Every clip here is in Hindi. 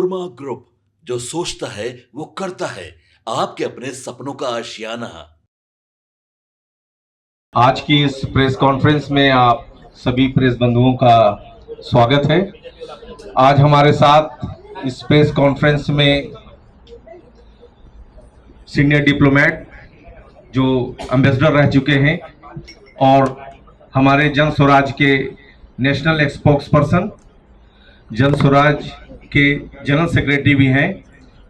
नोरमा ग्रुप, जो सोचता है वो करता है। आपके अपने सपनों का आशियाना। आज की इस प्रेस कॉन्फ्रेंस में आप सभी प्रेस बंधुओं का स्वागत है। आज हमारे साथ इस प्रेस कॉन्फ्रेंस में सीनियर डिप्लोमेट जो एम्बेसडर रह चुके हैं और हमारे जन स्वराज के नेशनल स्पोक्स पर्सन, जन स्वराज के जनरल सेक्रेटरी भी हैं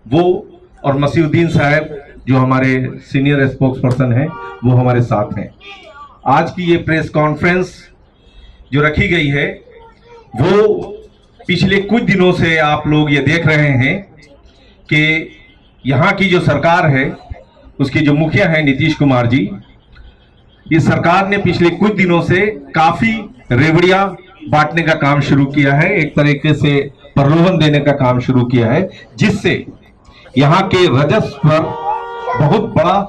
वो, और मसीउद्दीन साहब जो हमारे सीनियर स्पोक्स पर्सन हैं वो हमारे साथ हैं। आज की ये प्रेस कॉन्फ्रेंस जो रखी गई है वो पिछले कुछ दिनों से आप लोग ये देख रहे हैं कि यहाँ की जो सरकार है उसके जो मुखिया हैं नीतीश कुमार जी, इस सरकार ने पिछले कुछ दिनों से काफी रेवड़ियां बांटने का काम शुरू किया है, एक तरीके से प्रलोभन देने का काम शुरू किया है, जिससे यहाँ के राजस्व पर बहुत बड़ा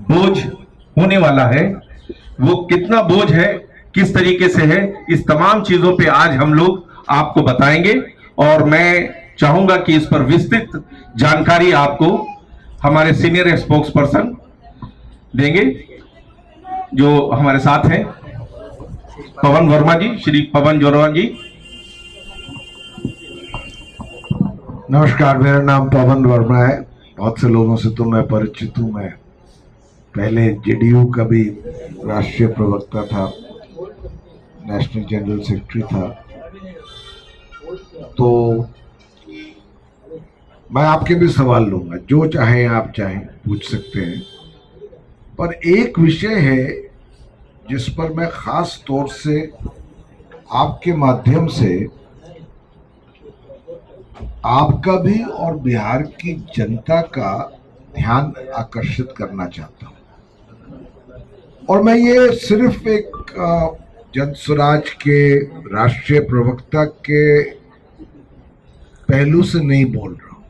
बोझ होने वाला है। वो कितना बोझ है, किस तरीके से है, इस तमाम चीजों पे आज हम लोग आपको बताएंगे और मैं चाहूंगा कि इस पर विस्तृत जानकारी आपको हमारे सीनियर स्पोक्स पर्सन देंगे जो हमारे साथ हैं, पवन वर्मा जी, श्री पवन वर्मा जी। नमस्कार, मेरा नाम पवन वर्मा है। बहुत से लोगों से तो मैं परिचित हूँ। मैं पहले जेडीयू का भी राष्ट्रीय प्रवक्ता था, नेशनल जनरल सेक्रेटरी था। तो मैं आपके भी सवाल लूंगा, जो चाहें आप चाहें पूछ सकते हैं, पर एक विषय है जिस पर मैं खास तौर से आपके माध्यम से आपका भी और बिहार की जनता का ध्यान आकर्षित करना चाहता हूं। और मैं ये सिर्फ एक जन स्वराज के राष्ट्रीय प्रवक्ता के पहलू से नहीं बोल रहा हूं,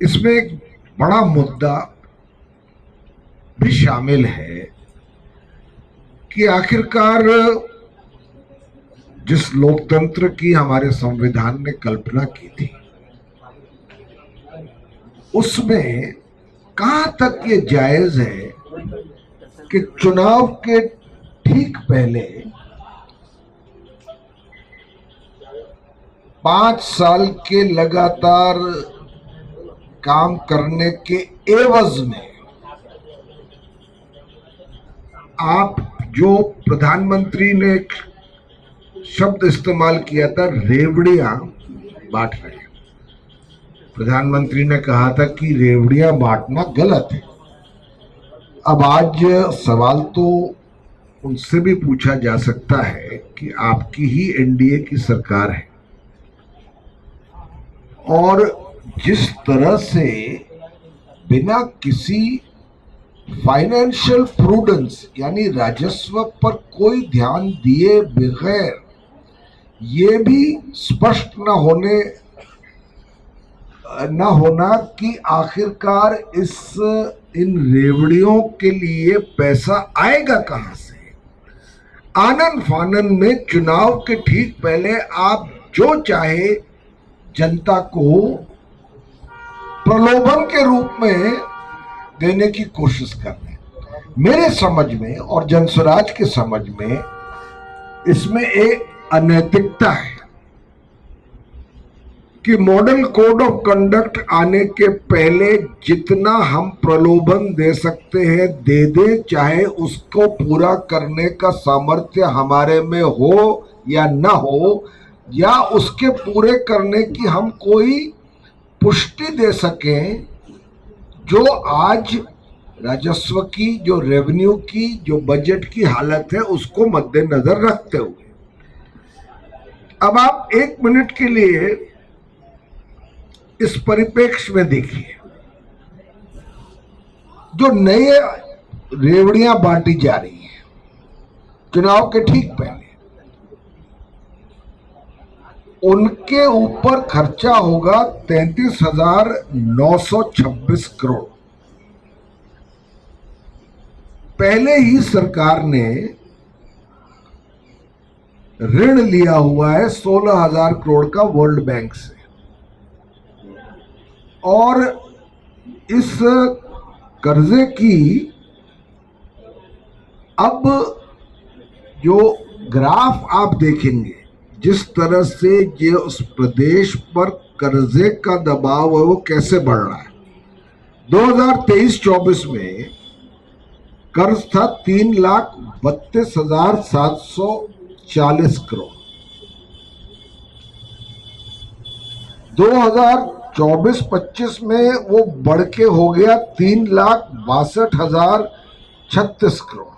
इसमें एक बड़ा मुद्दा भी शामिल है कि आखिरकार जिस लोकतंत्र की हमारे संविधान ने कल्पना की थी उसमें कहां तक ये जायज है कि चुनाव के ठीक पहले 5 साल के लगातार काम करने के एवज में आप जो प्रधानमंत्री ने शब्द इस्तेमाल किया था, रेवड़ियां बांट रहे हैं। प्रधानमंत्री ने कहा था कि रेवड़ियां बांटना गलत है। अब आज सवाल तो उनसे भी पूछा जा सकता है कि आपकी ही एनडीए की सरकार है और जिस तरह से बिना किसी फाइनेंशियल प्रूडेंस यानी राजस्व पर कोई ध्यान दिए बगैर ये भी स्पष्ट न होना कि आखिरकार इन रेवड़ियों के लिए पैसा आएगा कहां से, आनन फानन में चुनाव के ठीक पहले आप जो चाहे जनता को प्रलोभन के रूप में देने की कोशिश कर रहे हैं। मेरे समझ में और जनस्वराज के समझ में इसमें एक अनैतिकता है कि मॉडल कोड ऑफ कंडक्ट आने के पहले जितना हम प्रलोभन दे सकते हैं दे दे, चाहे उसको पूरा करने का सामर्थ्य हमारे में हो या ना हो, या उसके पूरे करने की हम कोई पुष्टि दे सकें, जो आज राजस्व की, जो रेवेन्यू की, जो बजट की हालत है उसको मद्देनजर रखते हुए। अब आप 1 मिनट के लिए इस परिप्रेक्ष्य में देखिए, जो नए रेवड़ियां बांटी जा रही हैं चुनाव के ठीक पहले, उनके ऊपर खर्चा होगा 33,926 करोड़। पहले ही सरकार ने ऋण लिया हुआ है 16,000 करोड़ का वर्ल्ड बैंक से। और इस कर्जे की अब जो ग्राफ आप देखेंगे, जिस तरह से ये उस प्रदेश पर कर्जे का दबाव है वो कैसे बढ़ रहा है। 2023-24 में कर्ज था 3,32,740 करोड़। 2024-25 में वो बढ़ के हो गया 3,62,036 करोड़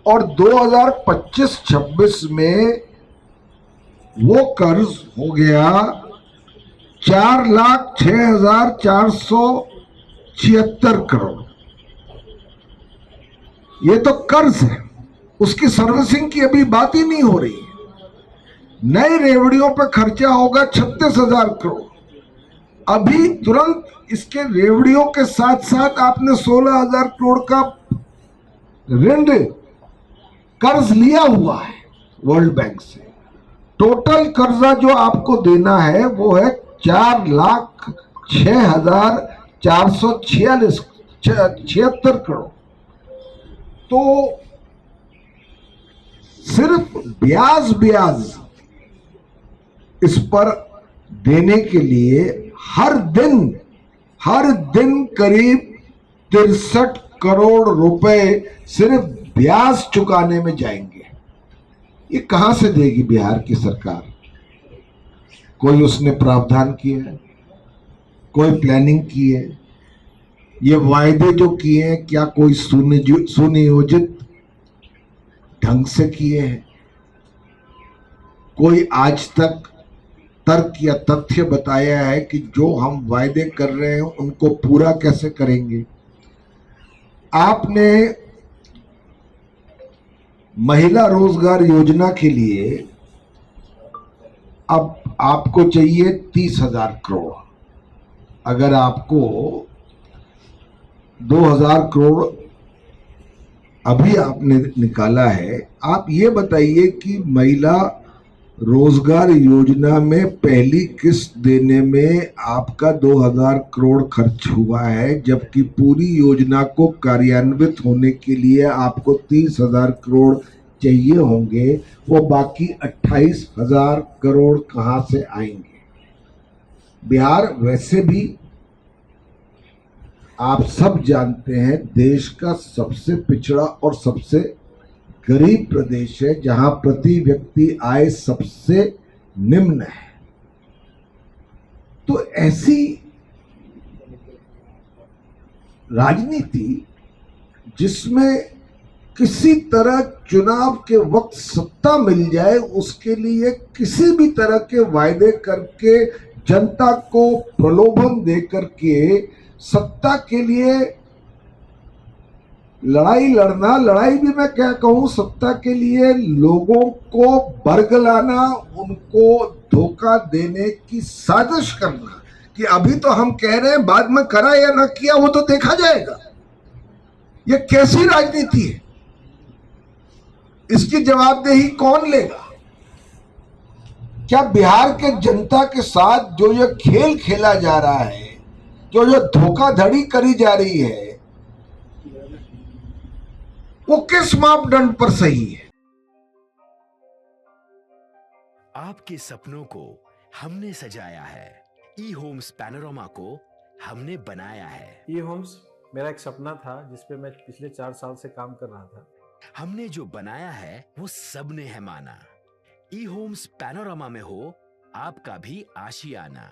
और 2025-26 में वो कर्ज हो गया 4,06,476 करोड़। ये तो कर्ज है, उसकी सर्विसिंग की अभी बात ही नहीं हो रही है। नए रेवड़ियों पे खर्चा होगा 36,000 करोड़। अभी तुरंत इसके रेवड़ियों के साथ साथ आपने 16,000 करोड़ का ऋण कर्ज लिया हुआ है वर्ल्ड बैंक से। टोटल कर्जा जो आपको देना है वो है 4,06,476 करोड़। तो सिर्फ ब्याज इस पर देने के लिए हर दिन करीब 63 करोड़ रुपए सिर्फ ब्याज चुकाने में जाएंगे। ये कहां से देगी बिहार की सरकार? कोई उसने प्रावधान किया है? कोई प्लानिंग की है? ये वायदे जो किए हैं क्या कोई सुनियोजित ढंग से किए हैं? कोई आज तक तर्क या तथ्य बताया है कि जो हम वायदे कर रहे हैं उनको पूरा कैसे करेंगे? आपने महिला रोजगार योजना के लिए अब आपको चाहिए 30,000 करोड़। अगर आपको 2,000 करोड़ अभी आपने निकाला है, आप ये बताइए कि महिला रोजगार योजना में पहली किस्त देने में आपका 2,000 करोड़ खर्च हुआ है, जबकि पूरी योजना को कार्यान्वित होने के लिए आपको 30,000 करोड़ चाहिए होंगे। वो बाकी 28,000 करोड़ कहां से आएंगे? बिहार वैसे भी आप सब जानते हैं देश का सबसे पिछड़ा और सबसे गरीब प्रदेश है, जहां प्रति व्यक्ति आय सबसे निम्न है। तो ऐसी राजनीति जिसमें किसी तरह चुनाव के वक्त सत्ता मिल जाए, उसके लिए किसी भी तरह के वायदे करके जनता को प्रलोभन दे करके सत्ता के लिए लड़ाई लड़ना, लड़ाई भी मैं क्या कहूं, सत्ता के लिए लोगों को बरगलाना, उनको धोखा देने की साजिश करना कि अभी तो हम कह रहे हैं, बाद में करा या ना किया वो तो देखा जाएगा। ये कैसी राजनीति है? इसकी जवाबदेही कौन लेगा? क्या बिहार के जनता के साथ जो ये खेल खेला जा रहा है, जो धोखाधड़ी करी जा रही है, वो किस मापदंड पर सही है? आपके सपनों को हमने सजाया है, ई होम्स पैनोरामा को हमने बनाया है। ई होम्स मेरा एक सपना था जिसपे मैं पिछले 4 साल से काम कर रहा था। हमने जो बनाया है वो सबने है माना। ई होम्स पैनोरामा में हो आपका भी आशियाना।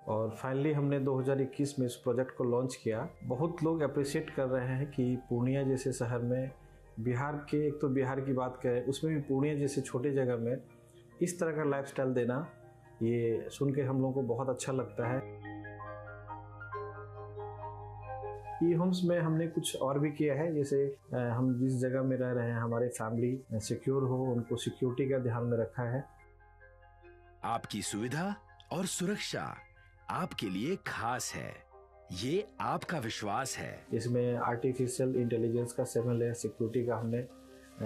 और फाइनली हमने 2021 में इस प्रोजेक्ट को लॉन्च किया। बहुत लोग अप्रिशिएट कर रहे हैं कि पूर्णिया जैसे शहर में, बिहार के, एक तो बिहार की बात करें उसमें भी पूर्णिया जैसे छोटे जगह में इस तरह का लाइफस्टाइल देना, ये सुन के हम लोगों को बहुत अच्छा लगता है। ई होम्स में हमने कुछ और भी किया है, जैसे हम जिस जगह में रह रहे हैं हमारे फैमिली सिक्योर हो, उनको सिक्योरिटी का ध्यान में रखा है। आपकी सुविधा और सुरक्षा आपके लिए खास है, ये आपका विश्वास है। इसमें आर्टिफिशियल इंटेलिजेंस का 7 लेयर सिक्योरिटी का हमने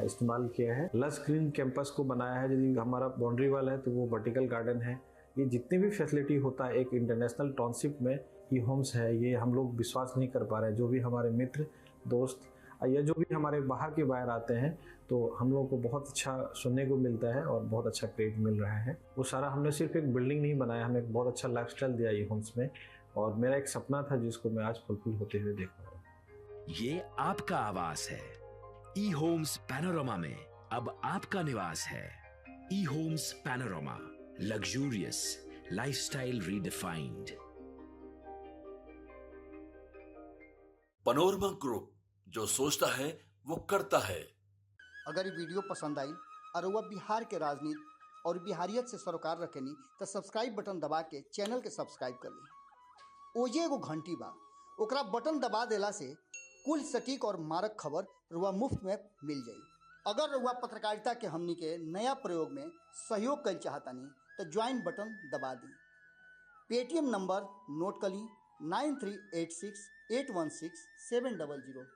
इस्तेमाल किया है। लस ग्रीन कैंपस को बनाया है। यदि हमारा बाउंड्री वाल है तो वो वर्टिकल गार्डन है। ये जितनी भी फैसिलिटी होता है एक इंटरनेशनल टाउनशिप में ई होम्स है, ये हम लोग विश्वास नहीं कर पा रहे हैं। जो भी हमारे मित्र दोस्त या जो भी हमारे बाहर के बाहर आते हैं तो हम लोगों को बहुत अच्छा सुनने को मिलता है और बहुत अच्छा क्रेडिट मिल रहा है। वो सारा हमने सिर्फ एक बिल्डिंग नहीं बनाया, हमें एक बहुत अच्छा लाइफस्टाइल दिया ई होम्स में, और मेरा एक सपना था जिसको मैं आज फुलफिल होते हुए देख रहा हूँ। ये आपका आवास है। ई होम्स पैनोरमा में अब आपका निवास है। E Homes Panorama, luxurious lifestyle redefined. Panorama group, जो सोचता है वो करता है। अगर ये वीडियो पसंद आई और वह बिहार के राजनीति और बिहारियत से सरोकार रखेनी तो सब्सक्राइब बटन दबा के चैनल के सब्सक्राइब कर ली। ओजे एगो घंटी बा, ओकरा बटन दबा देला से कुल सटीक और मारक खबर रुआ मुफ्त में मिल जाई। अगर रुआ पत्रकारिता के हमनी के नया प्रयोग में सहयोग कर चाहतानी तो ज्वाइन बटन दबा दी। पेटीएम नंबर नोट कर ली 9386816700।